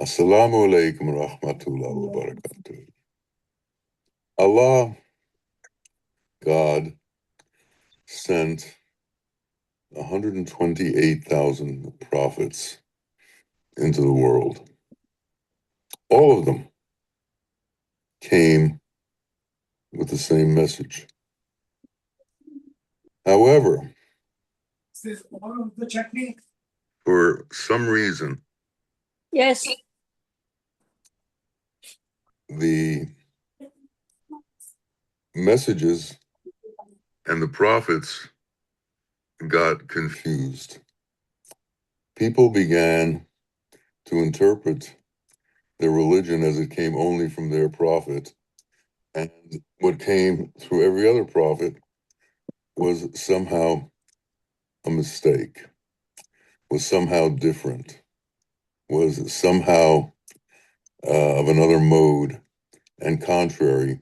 Assalamu alaikum wa rahmatullahi wa barakatuh. Allah, God, sent 128,000 prophets into the world. All of them came with the same message. However, for some reason, Yes. the messages and the prophets got confused. People began to interpret their religion as it came only from their prophet, and what came through every other prophet was somehow a mistake, was somehow different, was somehow of another mode and contrary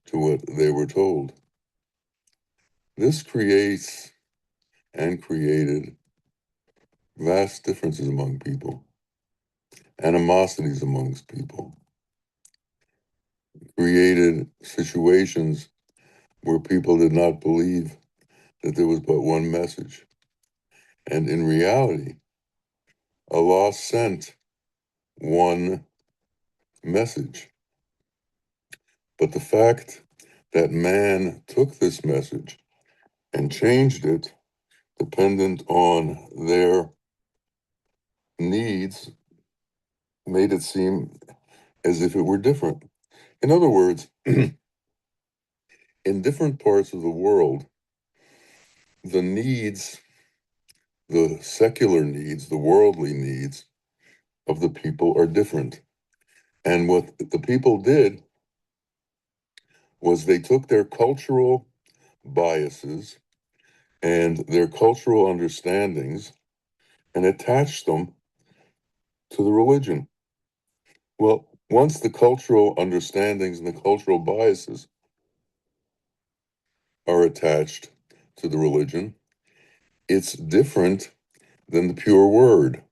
to what they were told. This creates and created vast differences among people, animosities amongst people, created situations where people did not believe that there was but one message. And in reality, Allah sent one message. But the fact that man took this message and changed it dependent on their needs made it seem as if it were different. In other words, in different parts of the world, the needs, the secular needs, the worldly needs of the people are different. And what the people did was they took their cultural biases and their cultural understandings and attached them to the religion. Well, once the cultural understandings and the cultural biases are attached to the religion, it's different than the pure word.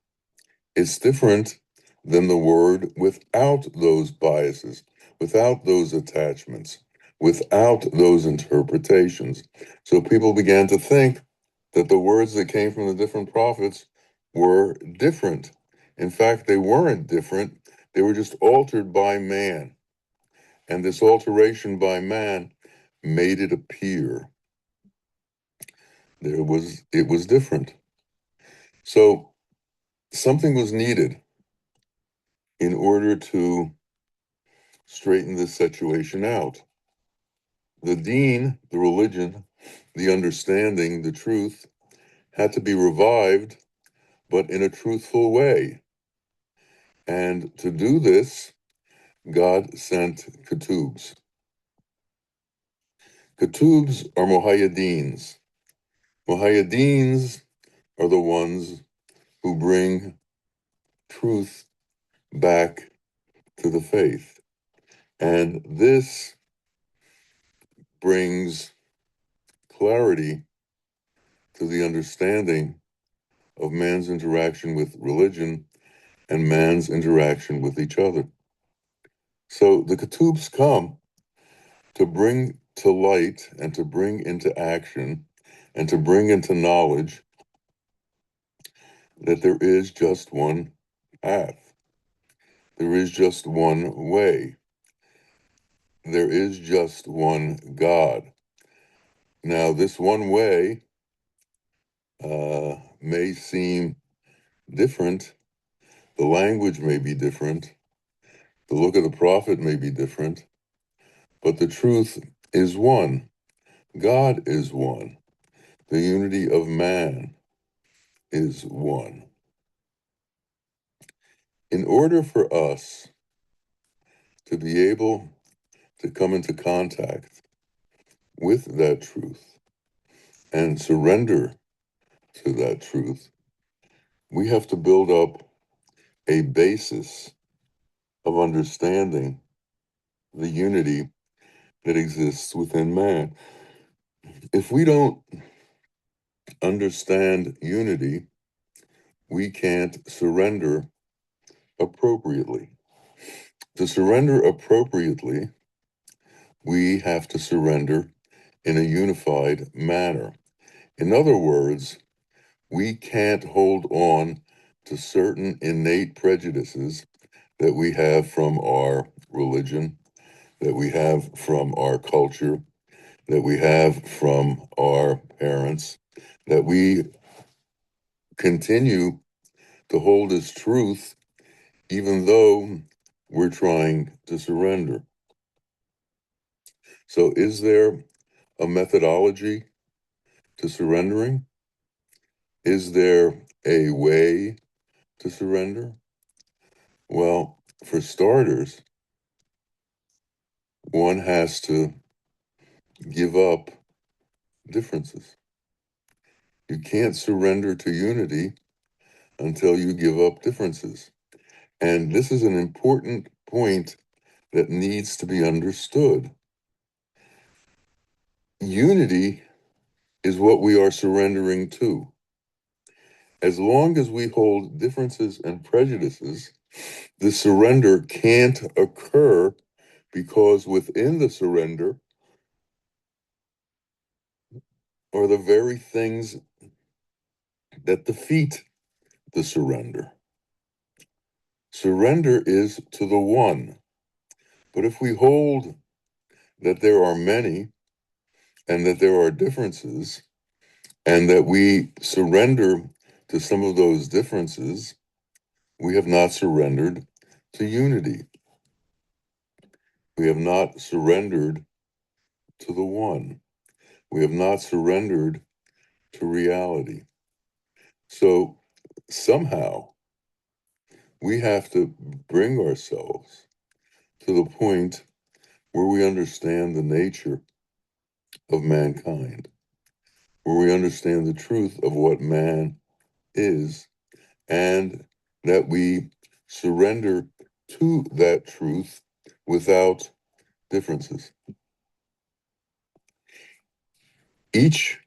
It's different than the word without those biases, without those attachments, without those interpretations. So people began to think that the words that came from the different prophets were different. In fact, they weren't different. They were just altered by man. And this alteration by man made it appear it was different. So something was needed in order to straighten this situation out. The deen, the religion, the understanding, the truth had to be revived, but in a truthful way. And to do this, God sent Qutbs. Qutbs are Muhaiyaddeens. Muhaiyaddeens are the ones who bring truth back to the faith. And this brings clarity to the understanding of man's interaction with religion and man's interaction with each other. So the Qutbs come to bring to light and to bring into action and to bring into knowledge that there is just one path. There is just one way. There is just one God. Now, this one way may seem different. The language may be different. The look of the prophet may be different. But the truth is one. God is one. The unity of man is one. In order for us to be able to come into contact with that truth and surrender to that truth, we have to build up a basis of understanding the unity that exists within man. If we don't understand unity, we can't surrender appropriately. To surrender appropriately, we have to surrender in a unified manner. In other words, we can't hold on to certain innate prejudices that we have from our religion, that we have from our culture, that we have from our parents, that we continue to hold as truth, even though we're trying to surrender. So, is there a methodology to surrendering? Is there a way to surrender? Well, for starters, one has to give up differences. You can't surrender to unity until you give up differences. And this is an important point that needs to be understood. Unity is what we are surrendering to. As long as we hold differences and prejudices, the surrender can't occur because within the surrender are the very things that defeat the surrender. Surrender is to the one. But if we hold that there are many and that there are differences, and that we surrender to some of those differences, we have not surrendered to unity. We have not surrendered to the one. We have not surrendered to reality. So somehow we have to bring ourselves to the point where we understand the nature of mankind, where we understand the truth of what man is, and that we surrender to that truth without differences. Each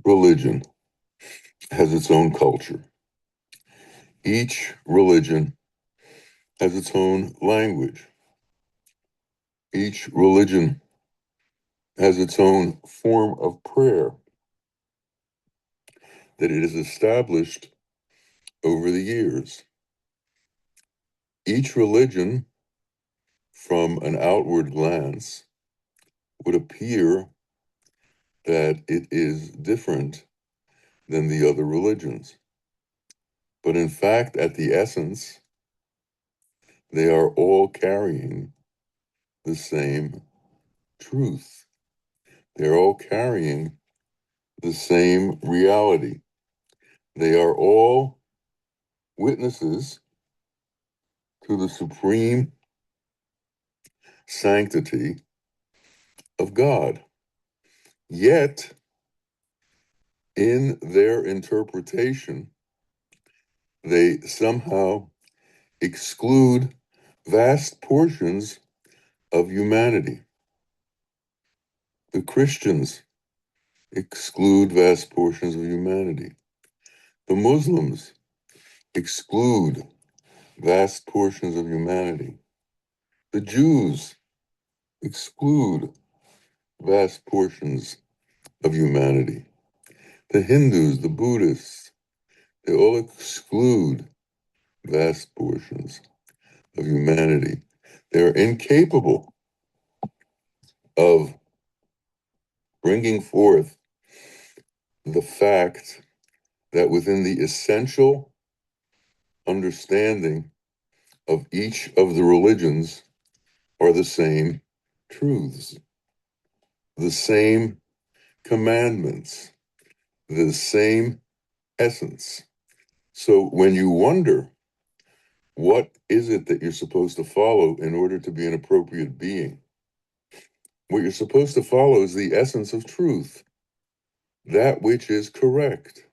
religion has its own culture. Each religion has its own language. Each religion has its own form of prayer that it has established over the years. Each religion, from an outward glance, would appear that it is different than the other religions. But in fact, at the essence, they are all carrying the same truth. They're all carrying the same reality. They are all witnesses to the supreme sanctity of God. Yet, in their interpretation, they somehow exclude vast portions of humanity. The Christians exclude vast portions of humanity. The Muslims exclude vast portions of humanity. The Jews exclude vast portions of humanity. The Hindus, the Buddhists, they all exclude vast portions of humanity. They're incapable of bringing forth the fact that within the essential understanding of each of the religions are the same truths, the same commandments, the same essence. So when you wonder, what is it that you're supposed to follow in order to be an appropriate being? What you're supposed to follow is the essence of truth, that which is correct.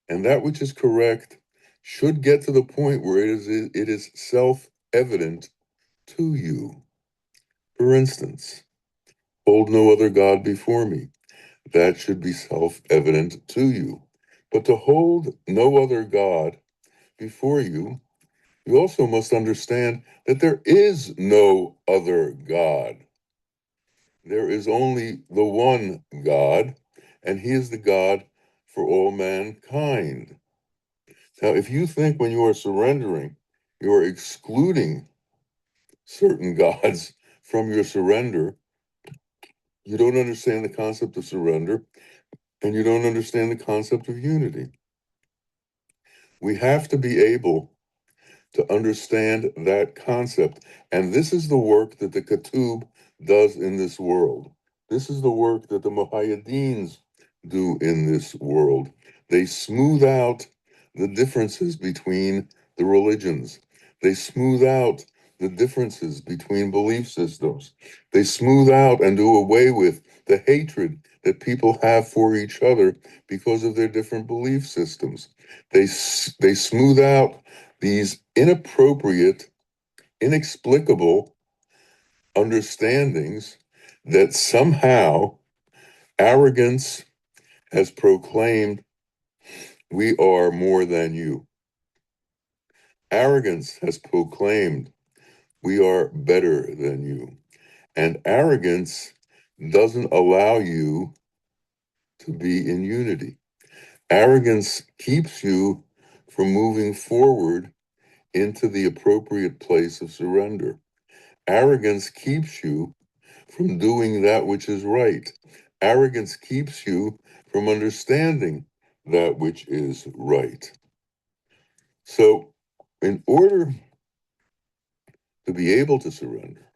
And that which is correct should get to the point where it is self-evident to you. For instance, hold no other God before me. That should be self-evident to you. But to hold no other God before you You also must understand that there is no other God. There is only the one God, and he is the God for all mankind. Now, if you think when you are surrendering, you are excluding certain gods from your surrender, you don't understand the concept of surrender, and you don't understand the concept of unity. We have to be able to understand that concept. And this is the work that the Qutb does in this world. This is the work that the Muhaiyaddeens do in this world. They smooth out the differences between the religions. They smooth out the differences between belief systems. They smooth out and do away with the hatred that people have for each other because of their different belief systems. They smooth out these inappropriate, inexplicable understandings that somehow arrogance has proclaimed we are more than you. Arrogance has proclaimed we are better than you. And arrogance doesn't allow you to be in unity. Arrogance keeps you from moving forward into the appropriate place of surrender. Arrogance keeps you from doing that which is right. Arrogance keeps you from understanding that which is right. So, in order to be able to surrender,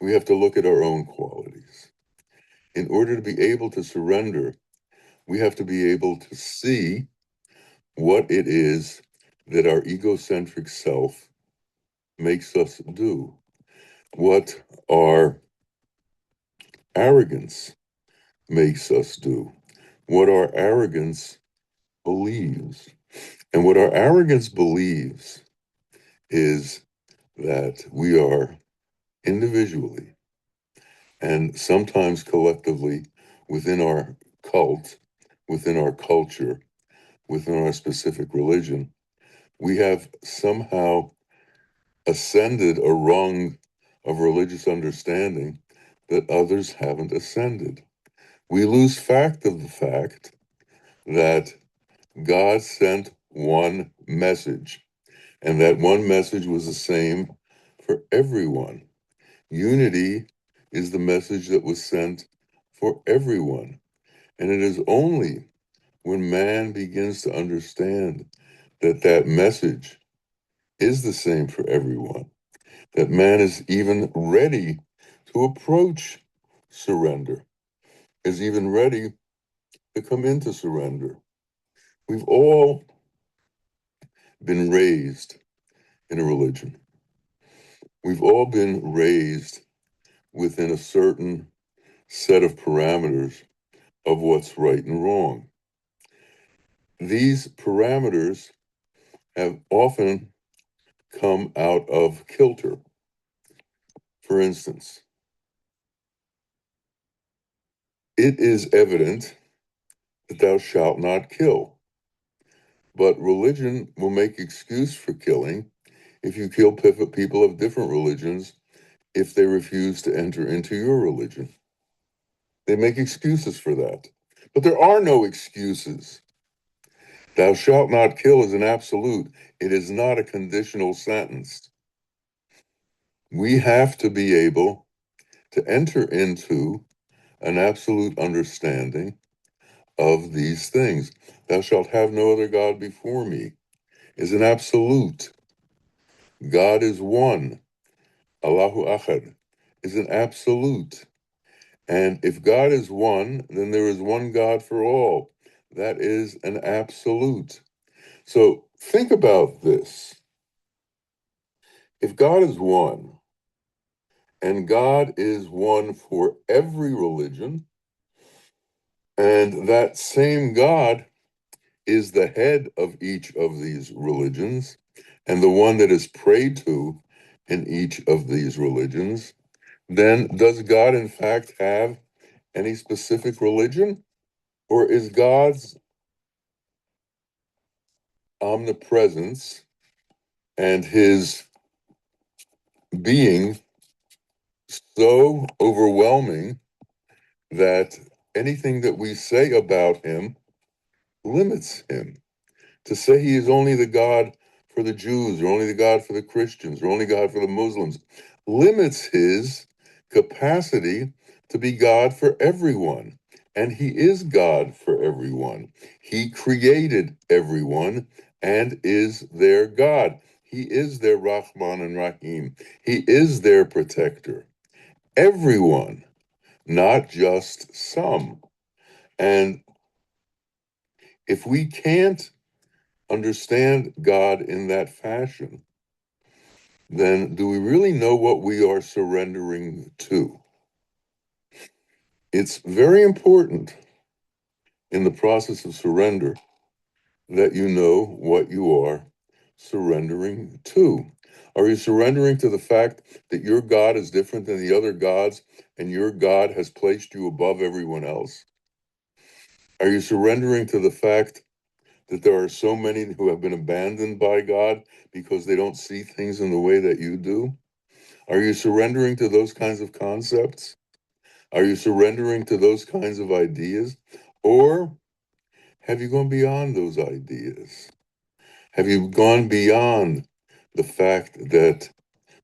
we have to look at our own qualities. In order to be able to surrender, we have to be able to see what it is that our egocentric self makes us do, what our arrogance makes us do, what our arrogance believes. And what our arrogance believes is that we are individually and sometimes collectively within our cult, within our culture, within our specific religion, we have somehow ascended a rung of religious understanding that others haven't ascended. We lose fact of the fact that God sent one message, and that one message was the same for everyone. Unity is the message that was sent for everyone. And it is only when man begins to understand that that message is the same for everyone, that man is even ready to approach surrender, is even ready to come into surrender. We've all been raised in a religion. We've all been raised within a certain set of parameters of what's right and wrong. These parameters have often come out of kilter. For instance, it is evident that thou shalt not kill, but religion will make excuse for killing if you kill people of different religions if they refuse to enter into your religion. They make excuses for that. But there are no excuses. Thou shalt not kill is an absolute. It is not a conditional sentence. We have to be able to enter into an absolute understanding of these things. Thou shalt have no other God before me is an absolute. God is one. Allahu Achad is an absolute. And if God is one, then there is one God for all. That is an absolute. So think about this. If God is one, and God is one for every religion, and that same God is the head of each of these religions, and the one that is prayed to in each of these religions, then does God in fact have any specific religion? Or is God's omnipresence and his being so overwhelming that anything that we say about him limits him. To say he is only the God for the Jews, or only the God for the Christians, or only God for the Muslims, limits his capacity to be God for everyone. And he is God for everyone. He created everyone and is their God. He is their Rahman and Rahim. He is their protector. Everyone, not just some. And if we can't understand God in that fashion, then do we really know what we are surrendering to? It's very important in the process of surrender that you know what you are surrendering to. Are you surrendering to the fact that your God is different than the other gods and your God has placed you above everyone else? Are you surrendering to the fact that there are so many who have been abandoned by God because they don't see things in the way that you do? Are you surrendering to those kinds of concepts? Are you surrendering to those kinds of ideas? Or have you gone beyond those ideas? Have you gone beyond the fact that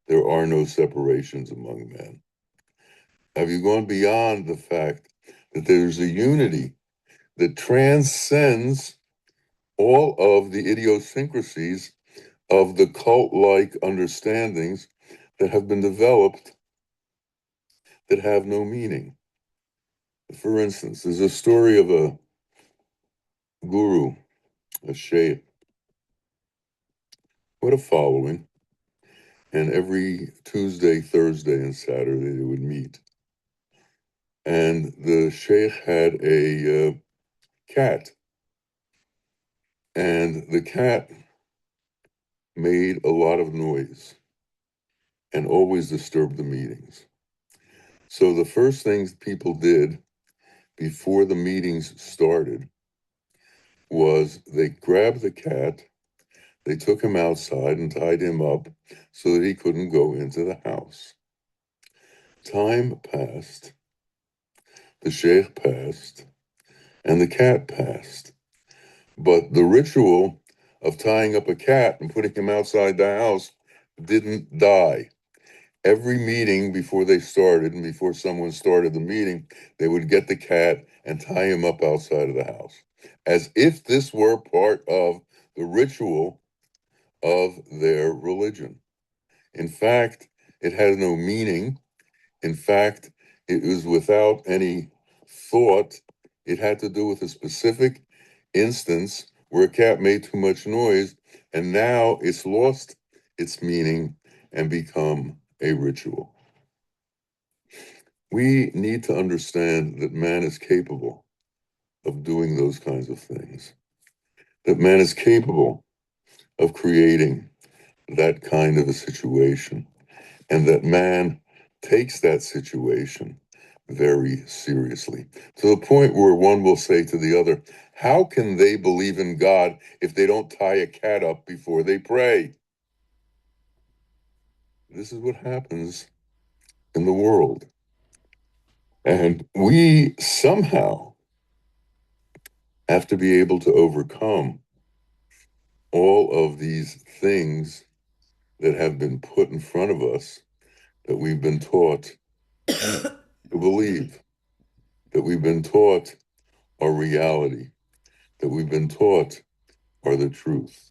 there are no separations among men? Have you gone beyond the fact that there's a unity that transcends all of the idiosyncrasies of the cult-like understandings that have been developed that have no meaning? For instance, there's a story of a guru, a sheikh, with a following, and every Tuesday, Thursday, and Saturday they would meet. And the sheikh had a cat, and the cat made a lot of noise and always disturbed the meetings. So the first things people did before the meetings started was they grabbed the cat, they took him outside and tied him up so that he couldn't go into the house. Time passed, the sheikh passed, and the cat passed. But the ritual of tying up a cat and putting him outside the house didn't die. Every meeting before they started and before someone started the meeting, they would get the cat and tie him up outside of the house, as if this were part of the ritual of their religion. In fact, it had no meaning. In fact, it was without any thought. It had to do with a specific instance where a cat made too much noise, and now it's lost its meaning and become a ritual. We need to understand that man is capable of doing those kinds of things, that man is capable of creating that kind of a situation, and that man takes that situation very seriously, to the point where one will say to the other, how can they believe in God if they don't tie a cat up before they pray? This is what happens in the world. And we somehow have to be able to overcome all of these things that have been put in front of us, that we've been taught to believe, that we've been taught are reality, that we've been taught are the truth.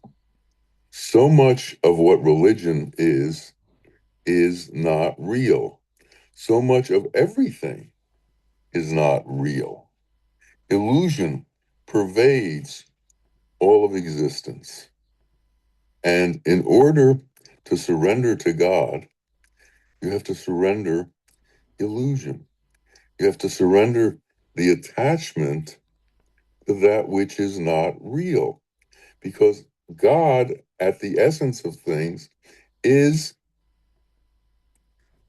So much of what religion is not real. So much of everything is not real. Illusion pervades all of existence. And in order to surrender to God, you have to surrender illusion. You have to surrender the attachment to that which is not real. Because God, at the essence of things, is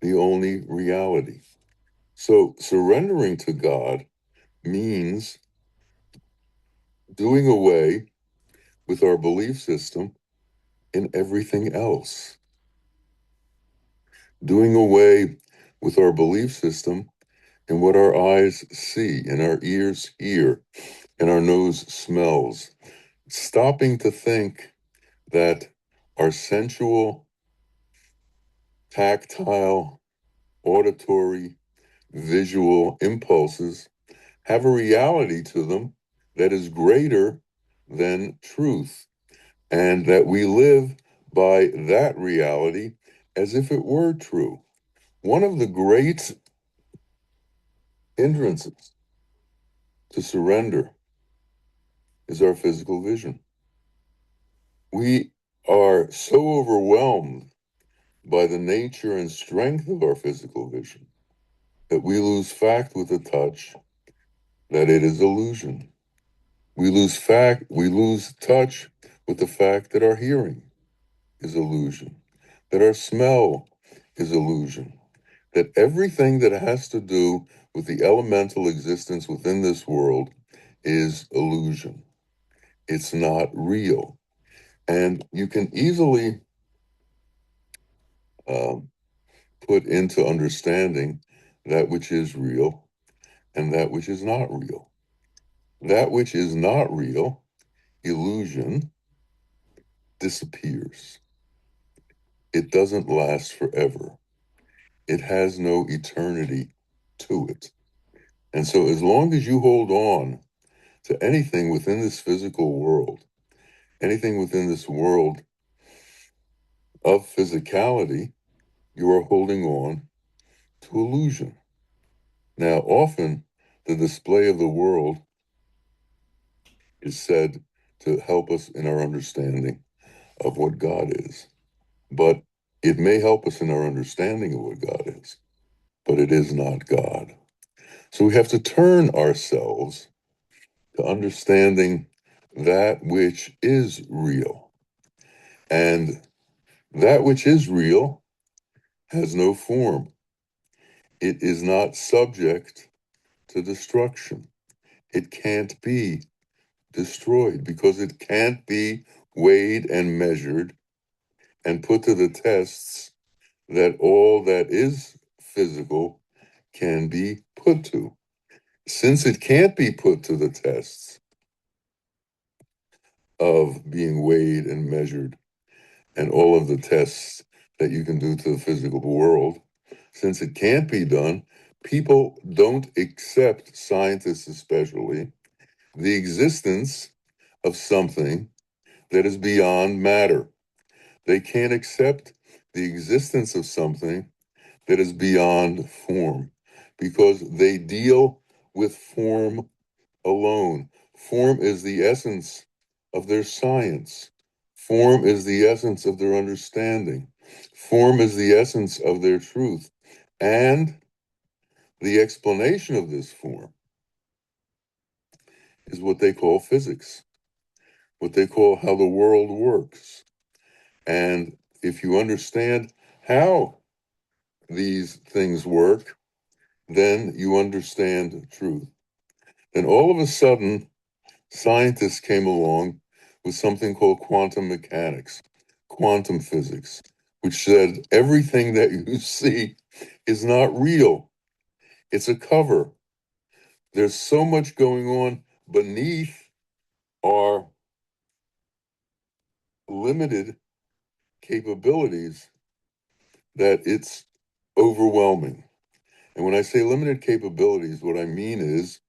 the only reality. So surrendering to God means doing away with our belief system in everything else. Doing away with our belief system and what our eyes see and our ears hear and our nose smells. Stopping to think that our sensual, tactile, auditory, visual impulses have a reality to them that is greater than truth, and that we live by that reality as if it were true. One of the great hindrances to surrender is our physical vision. We are so overwhelmed by the nature and strength of our physical vision that we lose fact with the touch that it is illusion. We lose touch with the fact that our hearing is illusion, that our smell is illusion, that everything that has to do with the elemental existence within this world is illusion. It's not real. And you can easily um, put into understanding that which is real and that which is not real. That which is not real, illusion, disappears. It doesn't last forever. It has no eternity to it. And so, as long as you hold on to anything within this physical world, anything within this world of physicality, you are holding on to illusion. Now, often the display of the world is said to help us in our understanding of what God is. But it may help us in our understanding of what God is, but it is not God. So we have to turn ourselves to understanding that which is real. And that which is real has no form. It is not subject to destruction. It can't be destroyed because it can't be weighed and measured and put to the tests that all that is physical can be put to. Since it can't be put to the tests of being weighed and measured and all of the tests that you can do to the physical world, since it can't be done, people don't accept, scientists especially, the existence of something that is beyond matter. They can't accept the existence of something that is beyond form because they deal with form alone. Form is the essence of their science. Form is the essence of their understanding. Form is the essence of their truth. And the explanation of this form is what they call physics, what they call how the world works. And if you understand how these things work, then you understand truth. Then all of a sudden, scientists came along with something called quantum mechanics, quantum physics, which said everything that you see is not real. It's a cover. There's so much going on beneath our limited capabilities that it's overwhelming. And when I say limited capabilities, what I mean is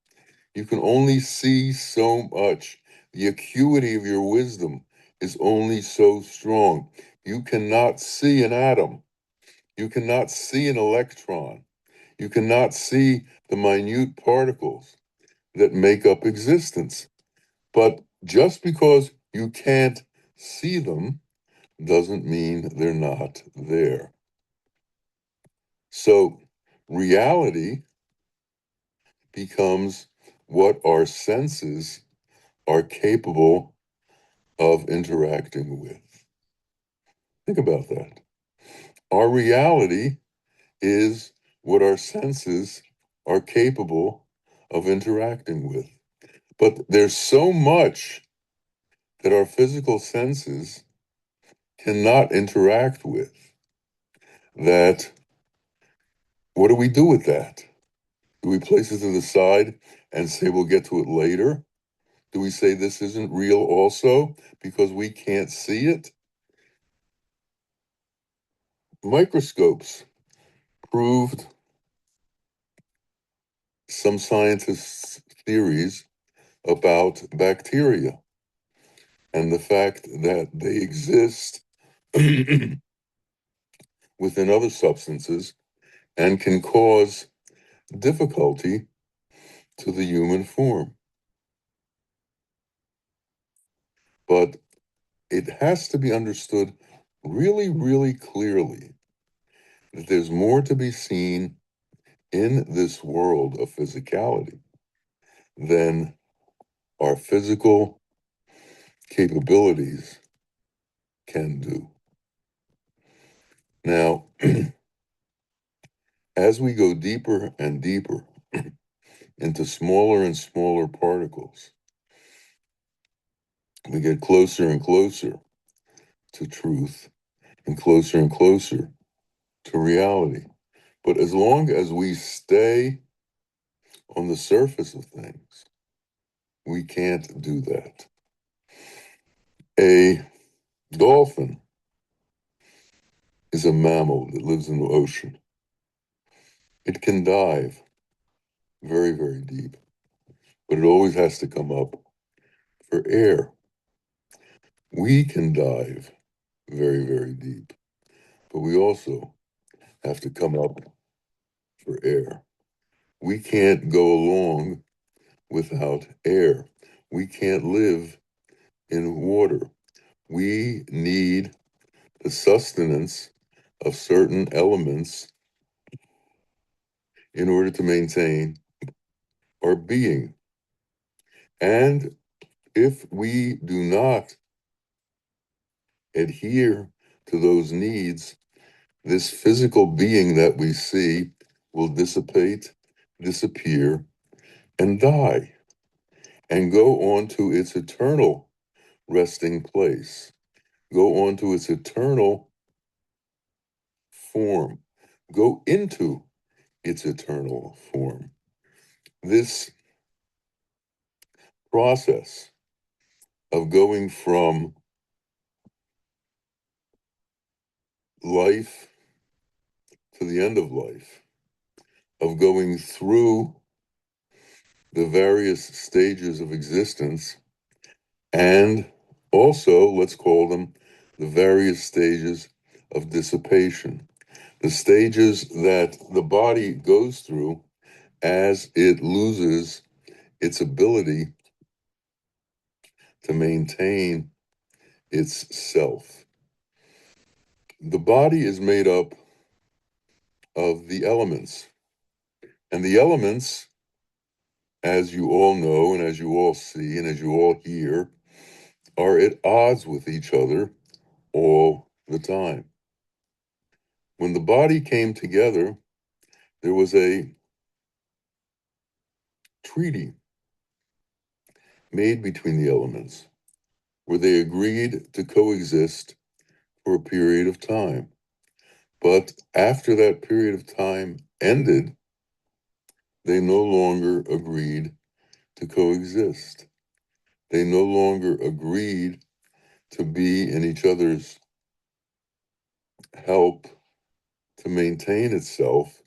you can only see so much. The acuity of your wisdom is only so strong. You cannot see an atom. You cannot see an electron. You cannot see the minute particles that make up existence. But just because you can't see them doesn't mean they're not there. So reality becomes what our senses are capable of interacting with. Think about that. Our reality is what our senses are capable of interacting with. But there's so much that our physical senses cannot interact with, that what do we do with that? Do we place it to the side and say we'll get to it later? Do we say this isn't real also because we can't see it? Microscopes proved some scientists' theories about bacteria and the fact that they exist within other substances and can cause difficulty to the human form. But it has to be understood really, really clearly that there's more to be seen in this world of physicality than our physical capabilities can do. Now, as we go deeper and deeper into smaller and smaller particles, we get closer and closer to truth and closer to reality. But as long as we stay on the surface of things, we can't do that. A dolphin is a mammal that lives in the ocean. It can dive very, very deep, but it always has to come up for air. We can dive very, very deep, but we also have to come up for air. We can't go along without air. We can't live in water. We need the sustenance of certain elements in order to maintain our being. And if we do not adhere to those needs, this physical being that we see will dissipate, disappear, and die, and go on to its eternal resting place, go on to its eternal form, go into its eternal form. This process of going from life to the end of life, of going through the various stages of existence, and also, let's call them the various stages of dissipation, the stages that the body goes through as it loses its ability to maintain its self. The body is made up of the elements, and the elements, as you all know, and as you all see, and as you all hear, are at odds with each other all the time. When the body came together, there was a treaty made between the elements where they agreed to coexist for a period of time. But after that period of time ended, they no longer agreed to coexist. They no longer agreed to be in each other's help to maintain itself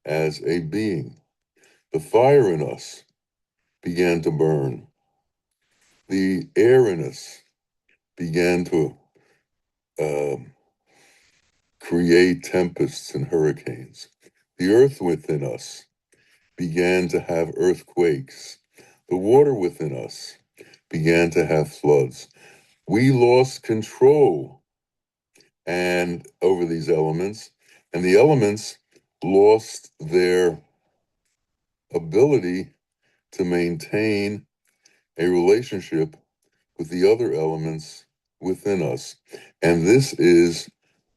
as a being. The fire in us began to burn. The air in us began to create tempests and hurricanes. The earth within us began to have earthquakes. The water within us began to have floods. We lost control and over these elements, and the elements lost their ability to maintain a relationship with the other elements within us. And this is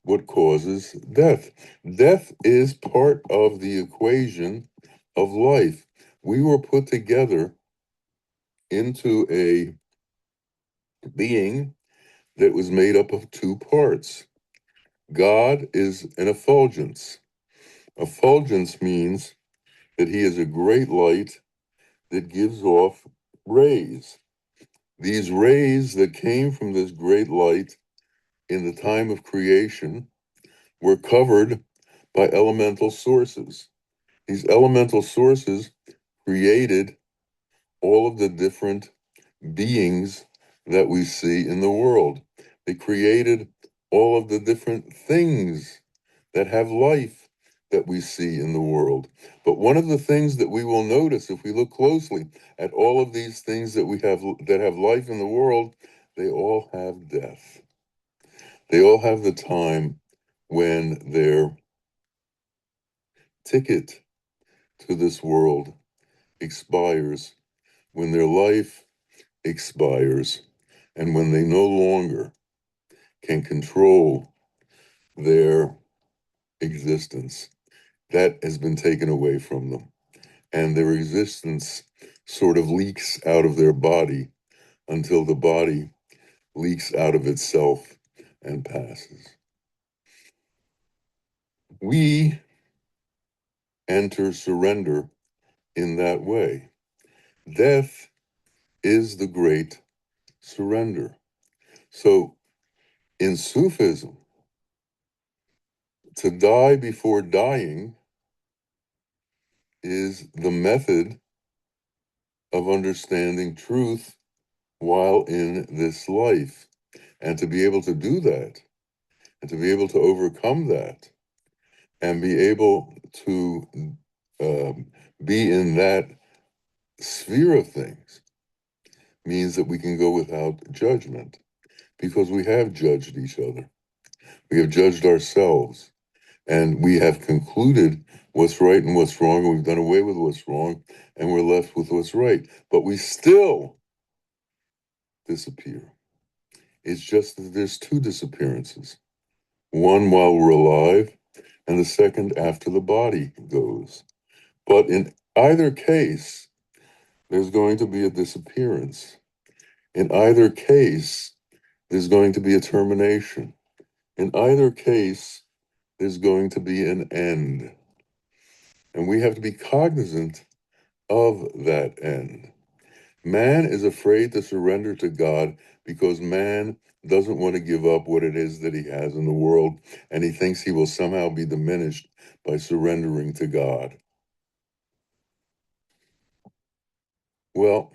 what causes death. Death is part of the equation of life. We were put together into a being that was made up of two parts. God is an effulgence. Effulgence means that he is a great light that gives off rays. These rays that came from this great light in the time of creation were covered by elemental sources. These elemental sources created all of the different beings that we see in the world. They created all of the different things that have life that we see in the world. But one of the things that we will notice if we look closely at all of these things that we have that have life in the world, they all have death. They all have the time when their ticket to this world expires, when their life expires, and when they no longer can control their existence. That has been taken away from them. And their existence sort of leaks out of their body until the body leaks out of itself and passes. We enter surrender in that way. Death is the great surrender. So in Sufism, to die before dying is the method of understanding truth while in this life. And to be able to do that, and to be able to overcome that, and be able to be in that sphere of things means that we can go without judgment, because we have judged each other. We have judged ourselves, and we have concluded what's right and what's wrong, and we've done away with what's wrong, and we're left with what's right. But we still disappear. It's just that there's two disappearances. One while we're alive, and the second after the body goes. But in either case, there's going to be a disappearance. In either case, there's going to be a termination. In either case, there's going to be an end. And we have to be cognizant of that end. Man is afraid to surrender to God because man doesn't want to give up what it is that he has in the world, and he thinks he will somehow be diminished by surrendering to God. Well,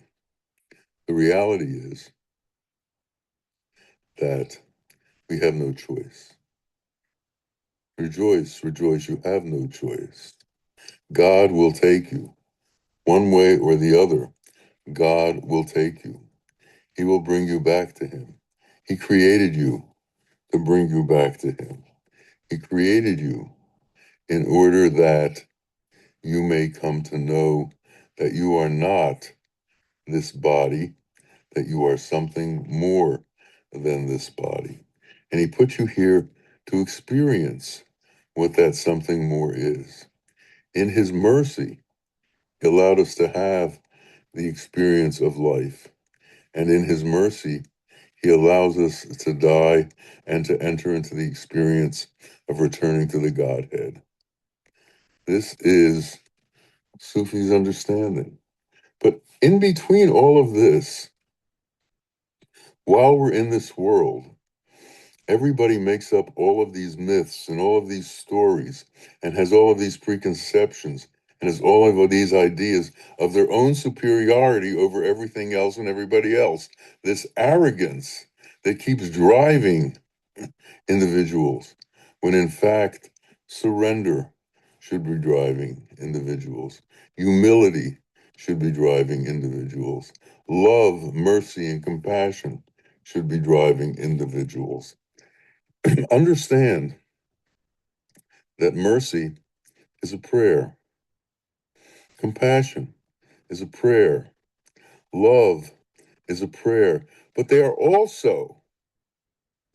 the reality is that we have no choice. Rejoice, rejoice, you have no choice. God will take you one way or the other. God will take you. He will bring you back to him. He created you to bring you back to him. He created you in order that you may come to know that you are not this body, that you are something more than this body. And he put you here to experience what that something more is. In his mercy, he allowed us to have the experience of life. And in his mercy, he allows us to die and to enter into the experience of returning to the Godhead. This is Sufi's understanding. But in between all of this, while we're in this world, everybody makes up all of these myths and all of these stories and has all of these preconceptions and has all of these ideas of their own superiority over everything else and everybody else. This arrogance that keeps driving individuals, when in fact, surrender should be driving individuals. Humility should be driving individuals. Love, mercy, and compassion should be driving individuals. Understand that mercy is a prayer. Compassion is a prayer. Love is a prayer. But they are also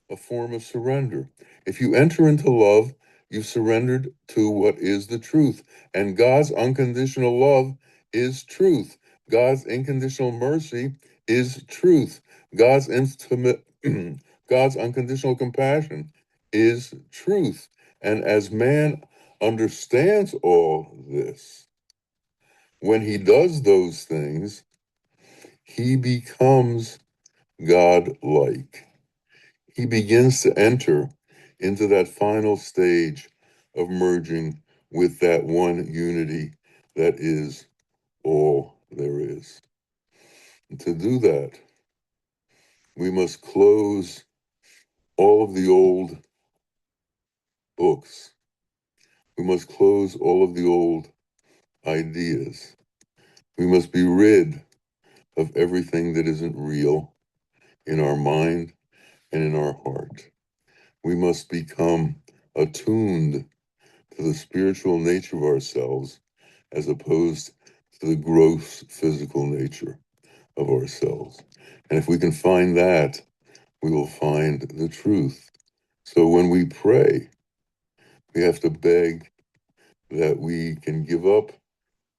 a form of surrender. If you enter into love, you've surrendered to what is the truth. And God's unconditional love is truth. God's unconditional mercy is truth. God's intimate God's unconditional compassion is truth. And as man understands all this, when he does those things, he becomes God-like. He begins to enter into that final stage of merging with that one unity that is all there is. And to do that, we must close all of the old books. We must close all of the old ideas. We must be rid of everything that isn't real in our mind and in our heart. We must become attuned to the spiritual nature of ourselves as opposed to the gross physical nature of ourselves. And if we can find that, we will find the truth. So when we pray, we have to beg that we can give up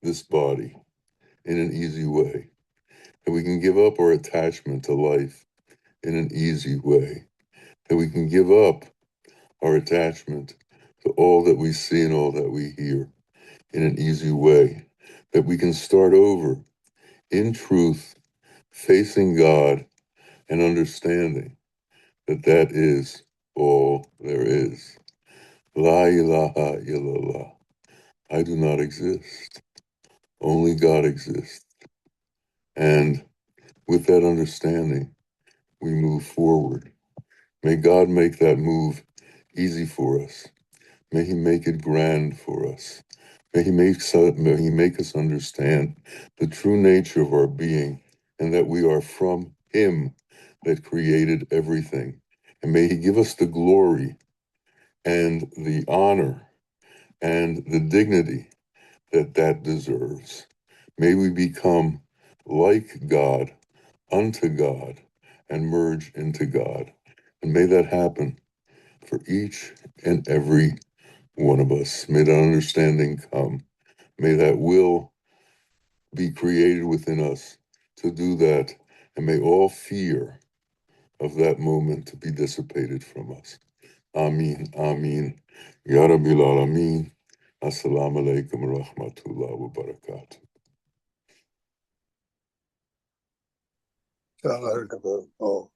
this body in an easy way, that we can give up our attachment to life in an easy way, that we can give up our attachment to all that we see and all that we hear in an easy way, that we can start over in truth, facing God and understanding that that is all there is. La ilaha illallah. I do not exist. Only God exists. And with that understanding, we move forward. May God make that move easy for us. May He make it grand for us. May He make us understand the true nature of our being and that we are from Him that created everything. And may He give us the glory and the honor and the dignity that that deserves. May we become like God, unto God, and merge into God. And may that happen for each and every one of us. May that understanding come. May that will be created within us to do that. And may all fear of that moment to be dissipated from us. Ameen, Ameen. Ya Rabbil Alameen. Assalamu alaikum wa rahmatullah wa barakatuh. Oh,